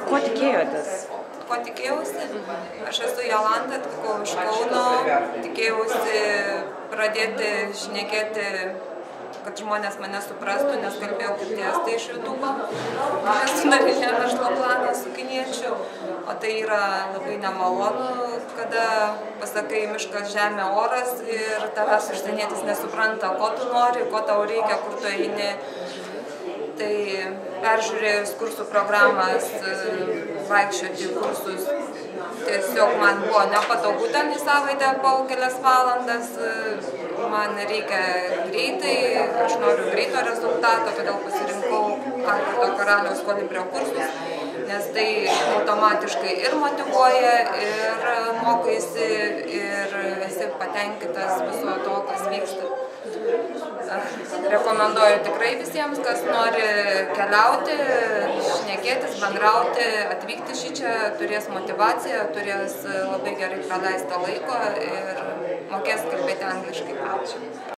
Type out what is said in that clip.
ko tikėjotės? Ko tikėjausi? Aš esu Jolanta, atvykau iš Kauno, tikėjausi pradėti šnekėti, kad žmonės mane suprastų, nes kalbėjau kaip dėstai iš YouTube'o. Esu darinė verslo planą su kiniečiu, o tai yra labai nemalonu, kada pasakai miškas, žemė, oras ir tavęs užsienietis nesupranta, ko tu nori, ko tau reikia, kur tu eini. Tai peržiūrėjus kursų programas, vaikščioti kursus, tiesiog man buvo nepatogu ten į savaitę po kelias valandas, man reikia greitai, aš noriu greito rezultato, todėl pasirinkau Algirdo Karaliaus kolibrio kursus, nes tai automatiškai ir motyvuoja, ir mokaisi, ir esi patenkintas viso to, kas vyksta. Rekomenduoju tikrai visiems, kas nori keliauti, šnekėtis, bendrauti, atvykti šičia, turės motyvaciją, turės labai gerai praleistą laiko ir mokės kalbėti angliškai. Ačiū.